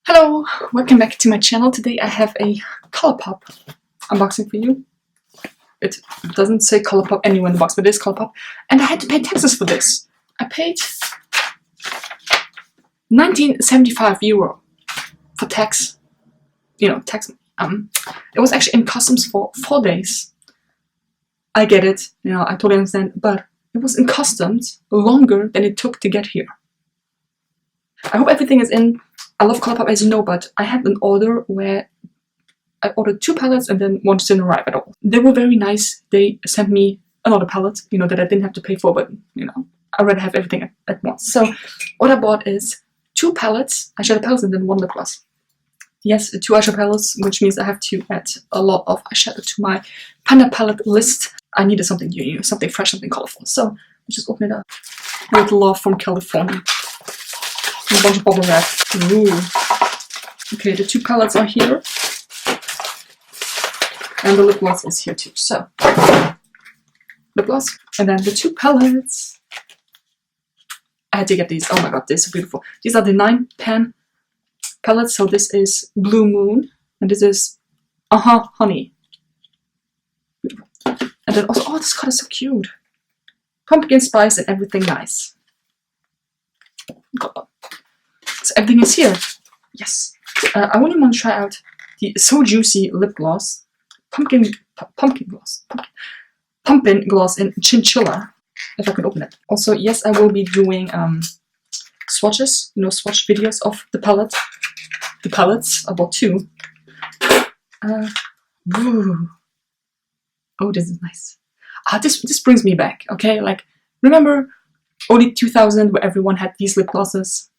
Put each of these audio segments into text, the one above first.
Hello, welcome back to my channel. Today I have a ColourPop unboxing for you. It doesn't say ColourPop anywhere in the box, but it is ColourPop. And I had to pay taxes for this. I paid €19.75 for tax. You know, tax. It was actually in customs for 4 days. I get it, you know, I totally understand, but it was in customs longer than it took to get here. I hope everything is in. I love ColourPop, as you know, but I had an order where I ordered 2 palettes and then one didn't arrive at all. They were very nice. They sent me another palette, you know, that I didn't have to pay for, but, you know, I'd rather have everything at once. So what I bought is 2 palettes, eyeshadow palettes, and then 1 lip gloss. Yes, 2 eyeshadow palettes, which means I have to add a lot of eyeshadow to my Panda palette list. I needed something new, you know, something fresh, something colorful. So let's just open it up. With love from California. A bunch of bubble wrap. Ooh. Okay, the 2 palettes are here. And the lip gloss is here too. So, lip gloss. And then the 2 palettes. I had to get these. Oh my god, they're so beautiful. These are the 9 pan palettes. So this is Blue Moon. And this is Honey. Beautiful. And then also, oh, this color is so cute. Pumpkin spice and everything nice. So everything is here. Yes. I really want to try out the So Juicy lip gloss, pumpkin gloss in Chinchilla. If I can open it. Also, yes, I will be doing swatches. You know, swatch videos of the palette. The palettes. I bought 2. Ooh. Oh, this is nice. This brings me back. Okay, like remember only 2000 where everyone had these lip glosses.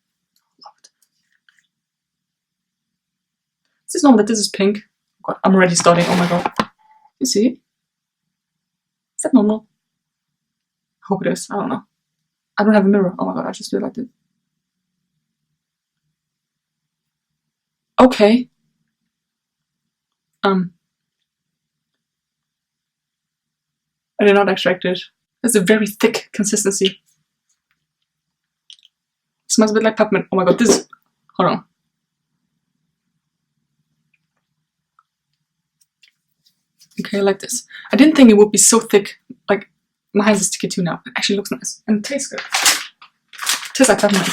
Is this normal that this is pink? God, I'm already starting. Oh my god. You see? Is that normal? I hope it is. I don't know. I don't have a mirror. Oh my god, I just feel like this. Okay. I did not extract it. It's a very thick consistency. It smells a bit like peppermint. Oh my god, this is... Hold on. Okay, like this. I didn't think it would be so thick. Like, my hands are sticky too now. It actually looks nice. And it tastes good. It tastes like peppermint.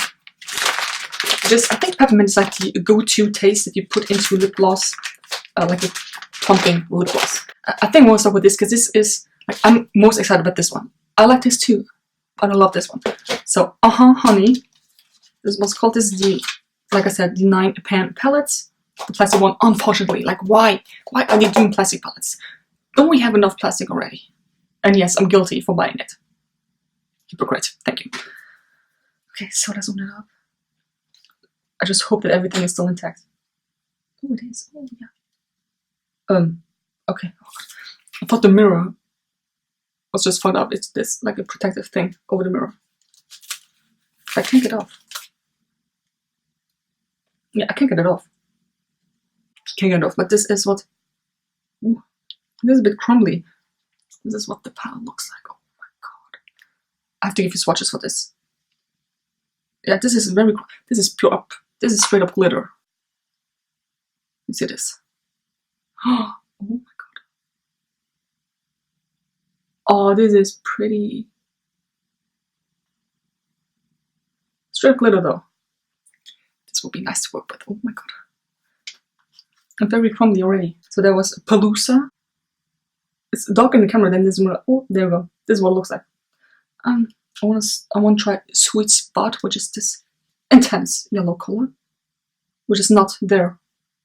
I think peppermint is like the go-to taste that you put into lip gloss. Like a pumping lip gloss. I think we'll start with this because this is... Like, I'm most excited about this one. I like this too. But I love this one. So, Honey. This was called. This is the... Like I said, the 9 pan palettes. The plastic one, unfortunately. Like, why? Why are they doing plastic palettes? Don't we have enough plastic already? And yes, I'm guilty for buying it. Hypocrite. Thank you. Okay, so let's open it up. I just hope that everything is still intact. Oh, it is. Oh, yeah. Okay. I thought the mirror was just fogged up. It's this, like a protective thing over the mirror. I can't get it off. Yeah, I can't get it off. Can't get it off, but this is what... Ooh, this is a bit crumbly. This is what the palette looks like. Oh my god. I have to give you swatches for this. Yeah, this is very... This is pure up. This is straight up glitter. You see this? Oh my god. Oh, this is pretty. Straight glitter though. This will be nice to work with. Oh my god. I'm very crumbly already. So there was Palooza. It's dark in the camera, then this one. Oh, there we go. This is what it looks like. I want to try Sweet Spot, which is this intense yellow color, which is not there,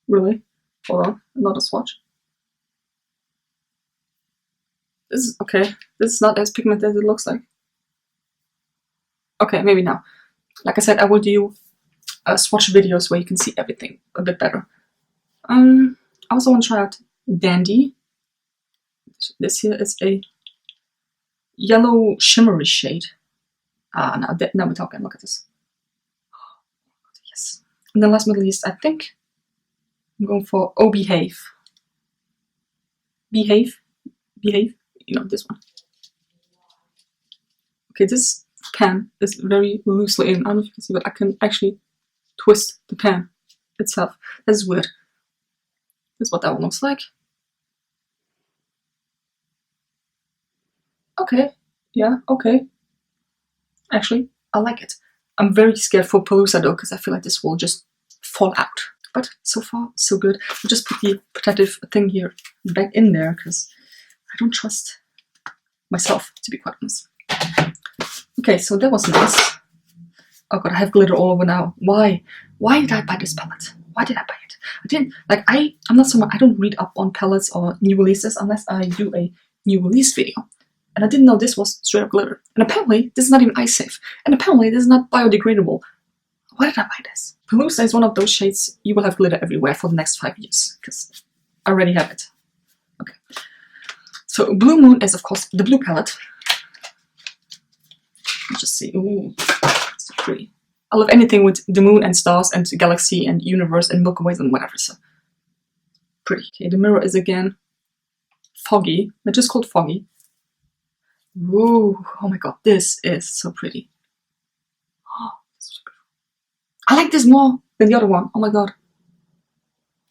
really. Hold on, another swatch. This is okay. This is not as pigmented as it looks like. Okay, maybe now. Like I said, I will do swatch videos where you can see everything a bit better. I also want to try out Dandy. This here is a yellow shimmery shade. Now we're talking. Look at this. Yes. And then last but not least, I think I'm going for Oh Behave. Behave. You know, this one. Okay, this pen is very loosely in. I don't know if you can see, but I can actually twist the pen. itself. That's weird. This is what that one looks like. Okay, yeah, okay. Actually, I like it. I'm very scared for Palooza though, because I feel like this will just fall out. But so far, so good. I'll just put the protective thing here back in there, because I don't trust myself, to be quite honest. Okay, so that was nice. Oh god, I have glitter all over now. Why? Why did I buy this palette? Why did I buy it? I didn't, like, I'm not someone, I don't read up on palettes or new releases unless I do a new release video. And I didn't know this was straight up glitter. And apparently, this is not even eye safe. And apparently, this is not biodegradable. Why did I buy this? Palooza is one of those shades you will have glitter everywhere for the next 5 years. Because I already have it. Okay. So, Blue Moon is, of course, the blue palette. Let's just see. Ooh, it's so pretty. I love anything with the moon and stars and galaxy and universe and Milky Ways and whatever. So, pretty. Okay, the mirror is again foggy. It's just called foggy. Ooh, oh my god, this is so pretty. Oh, this is so beautiful. I like this more than the other one. Oh my god.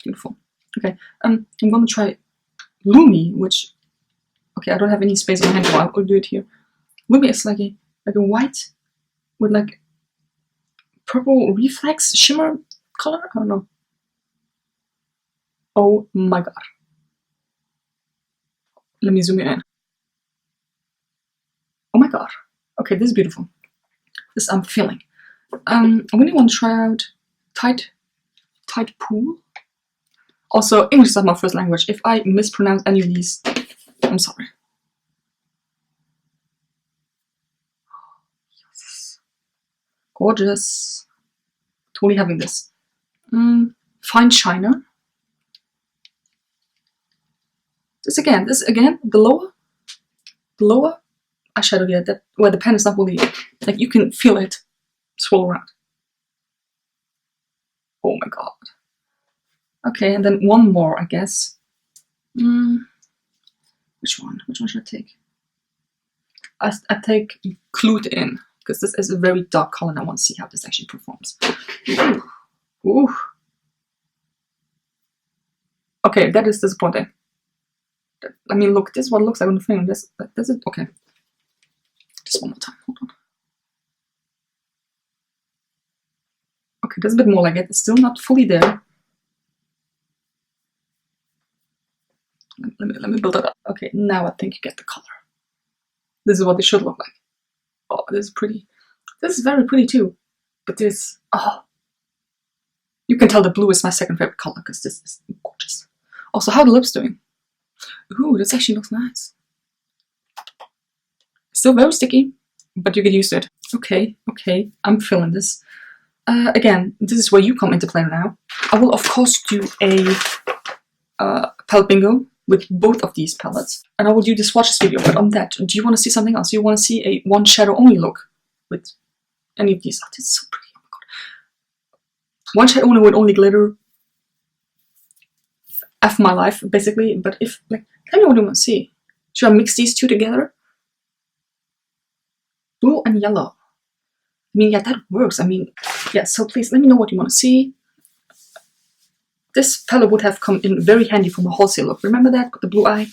Beautiful. Okay, I'm gonna try Lumi, which, okay, I don't have any space on hand, so I'll do it here. Lumi is like a white with like purple reflex shimmer color. I don't know. Oh my god. Let me zoom in. Oh my god. Okay, this is beautiful. This I'm feeling. I really want to try out Tide Pool. Also, English is not my first language. If I mispronounce any of these, I'm sorry. Yes. Gorgeous. Totally having this. Fine Shiner. This again, the lower eyeshadow here, that where the pen is not really, like, you can feel it swirl around. Oh my god. Okay, and then one more, I guess. Which one? Which one should I take? I take Clued In, because this is a very dark color and I want to see how this actually performs. Ooh. Ooh. Okay, that is disappointing. I mean, look, this is what it looks like on the film. This is okay. Just one more time. Hold on. Okay, that's a bit more like it. It's still not fully there. Let me build it up. Okay, now I think you get the color. This is what it should look like. Oh, this is pretty. This is very pretty too. But this, oh, you can tell the blue is my second favorite color because this is gorgeous. Also, how are the lips doing? Ooh, this actually looks nice. Still very sticky, but you get used to it. Okay, okay, I'm feeling this. Again, this is where you come into play now. I will of course do a palette bingo with both of these palettes, and I will do the swatches video. But on that, do you want to see something else? Do you want to see a one shadow only look with any of these? Oh, this is so pretty. Oh my god, one shadow only with only glitter. F my life, basically. But if, like, tell me what you want to see. Should I mix these two together? Blue and yellow. I mean, yeah, that works. I mean, yeah, so please let me know what you want to see. This palette would have come in very handy for my wholesale look. Remember that with the blue eye?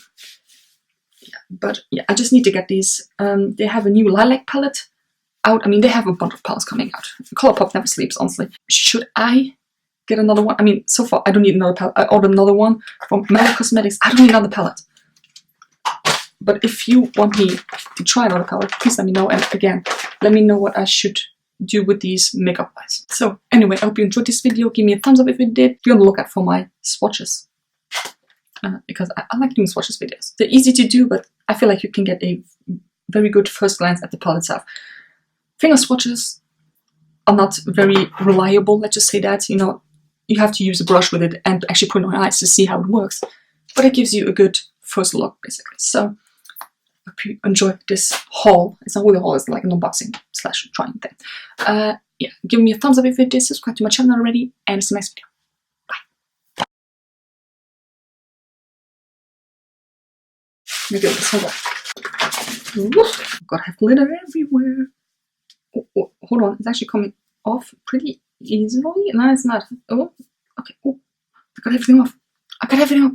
Yeah, but yeah, I just need to get these. They have a new lilac palette out. I mean, they have a bunch of palettes coming out. ColourPop never sleeps, honestly. Should I get another one? I mean, so far I don't need another palette. I ordered another one from Mellow Cosmetics. I don't need another palette. But if you want me to try another palette, please let me know. And again, let me know what I should do with these makeup wise. So anyway, I hope you enjoyed this video. Give me a thumbs up if you did. Be on the lookout for my swatches. Because I like doing swatches videos. They're easy to do, but I feel like you can get a very good first glance at the palette itself. Finger swatches are not very reliable, let's just say that. You know, you have to use a brush with it and actually put it on your eyes to see how it works. But it gives you a good first look, basically. So I hope you enjoyed this haul. It's not really a haul, it's like an unboxing / trying thing. Yeah, give me a thumbs up if you did, subscribe to my channel already, and see you next video. Bye. Maybe this, hold on. God, I have glitter everywhere. Oh, hold on, it's actually coming off pretty easily. No, it's not. Oh, okay. Oh, I got everything off. I got everything off.